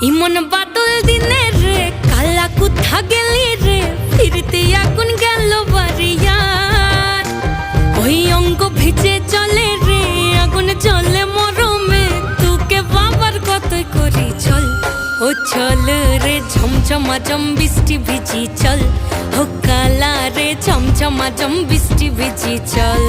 ইমন বাদল দিনে রে কালা কোথা গেলি রে ফিরতে আগুন গেল বাড়িয়ার ওই অঙ্গ ভিজে চলে রে আগুন চলে মরমে তোকে বাবার কতই করি চল ও চল রে ঝমঝমা জম বৃষ্টি ভিজি চল ও কালা রে ঝমঝমা জম বৃষ্টি ভিজি চল